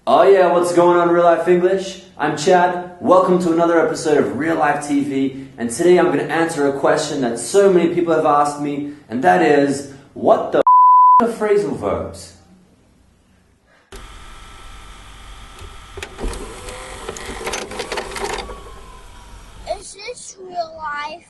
Oh yeah, what's going on Real Life English? I'm Chad. Welcome to another episode of Real Life TV, and today I'm going to answer a question that so many people have asked me, and that is, what the are phrasal verbs? Is this real life?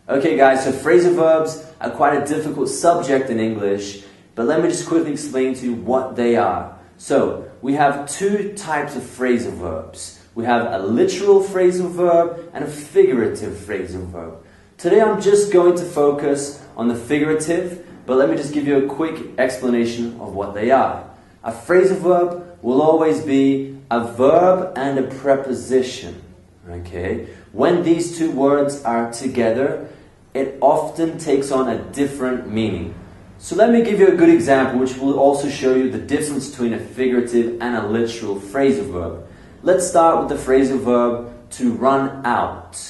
Okay guys, so phrasal verbs are quite a difficult subject in English, but let me just quickly explain to you what they are. So, we have two types of phrasal verbs. We have a literal phrasal verb and a figurative phrasal verb. Today I'm just going to focus on the figurative, but let me just give you a quick explanation of what they are. A phrasal verb will always be a verb and a preposition. Okay? When these two words are together, it often takes on a different meaning. So let me give you a good example which will also show you the difference between a figurative and a literal phrasal verb. Let's start with the phrasal verb to run out.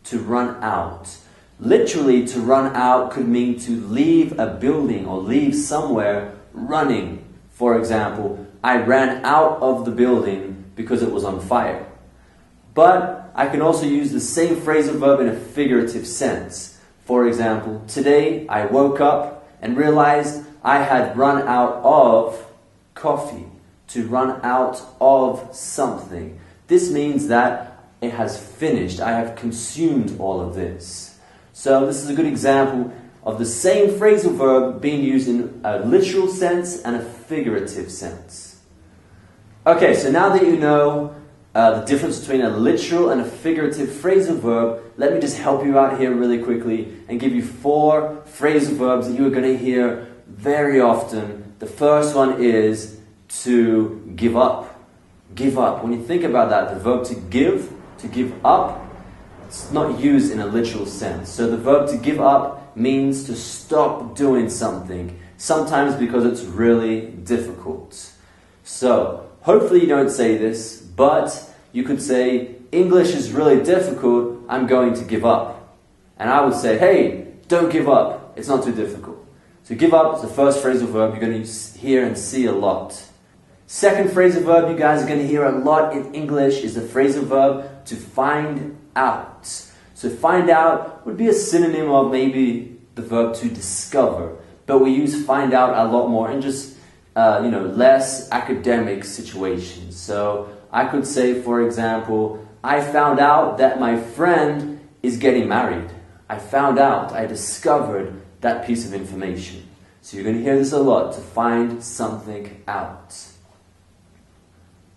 To run out. Literally, to run out could mean to leave a building or leave somewhere running. For example, I ran out of the building because it was on fire. But I can also use the same phrasal verb in a figurative sense. For example, today I woke up and realized I had run out of coffee. To run out of something. This means that it has finished. I have consumed all of this. So this is a good example of the same phrasal verb being used in a literal sense and a figurative sense. Okay, so now that you know the difference between a literal and a figurative phrasal verb, let me just help you out here really quickly and give you 4 phrasal verbs that you are going to hear very often. The first one is to give up. Give up. When you think about that, the verb to give up, it's not used in a literal sense. So the verb to give up means to stop doing something, sometimes because it's really difficult. So, hopefully you don't say this, but you could say, English is really difficult, I'm going to give up. And I would say, hey, don't give up, it's not too difficult. So give up is the first phrasal verb you're going to hear and see a lot. Second phrasal verb you guys are going to hear a lot in English is the phrasal verb to find out. So find out would be a synonym of maybe the verb to discover, but we use find out a lot more in just less academic situations. So I could say, for example, I found out that my friend is getting married. I found out, I discovered that piece of information. So you're going to hear this a lot, to find something out.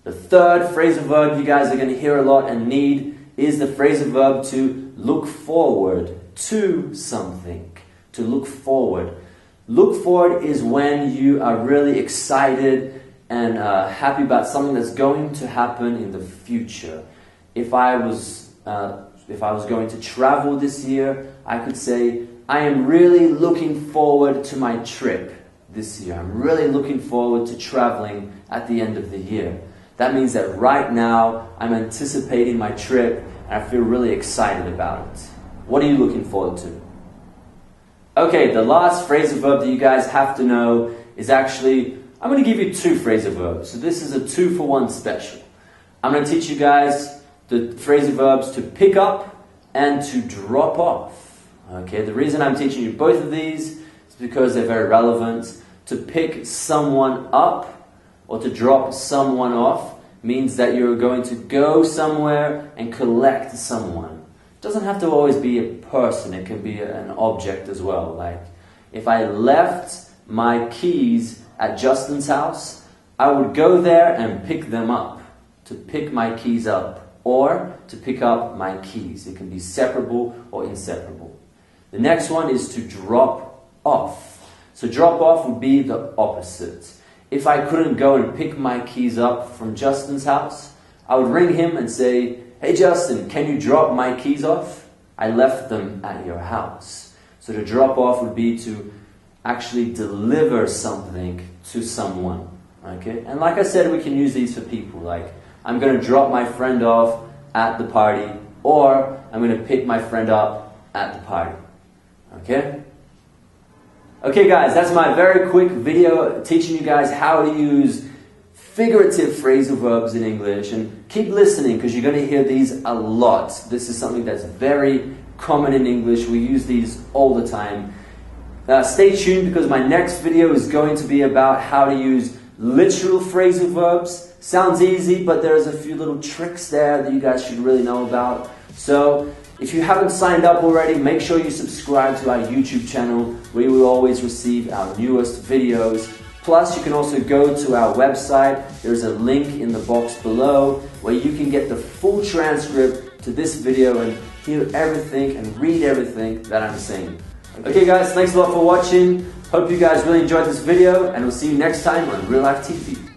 The third phrasal verb you guys are going to hear a lot and need is the phrasal verb to look forward to something. To look forward. Look forward is when you are really excited and happy about something that's going to happen in the future. If I was going to travel this year, I could say, I am really looking forward to my trip this year. I'm really looking forward to traveling at the end of the year. That means that right now, I'm anticipating my trip and I feel really excited about it. What are you looking forward to? Okay, the last phrasal verb that you guys have to know is actually, I'm going to give you 2 phrasal verbs. So this is a 2-for-1 special. I'm going to teach you guys the phrasal verbs to pick up and to drop off. Okay, the reason I'm teaching you both of these is because they're very relevant. To pick someone up or to drop someone off means that you're going to go somewhere and collect someone. It doesn't have to always be a person, it can be an object as well. Like, if I left my keys at Justin's house, I would go there and pick them up. To pick my keys up, or to pick up my keys. It can be separable or inseparable. The next one is to drop off. So drop off would be the opposite. If I couldn't go and pick my keys up from Justin's house, I would ring him and say, hey Justin, can you drop my keys off? I left them at your house. So to drop off would be to actually deliver something to someone. Okay? And like I said, we can use these for people. Like, I'm going to drop my friend off at the party, or I'm going to pick my friend up at the party. Okay? Okay guys, that's my very quick video teaching you guys how to use figurative phrasal verbs in English, and keep listening because you're going to hear these a lot. This is something that's very common in English. We use these all the time. Stay tuned because my next video is going to be about how to use literal phrasal verbs. Sounds easy, but there's a few little tricks there that you guys should really know about. So if you haven't signed up already, make sure you subscribe to our YouTube channel where you will always receive our newest videos. Plus, you can also go to our website. There's a link in the box below where you can get the full transcript to this video and hear everything and read everything that I'm saying. Okay guys, thanks a lot for watching. Hope you guys really enjoyed this video, and we'll see you next time on Real Life TV.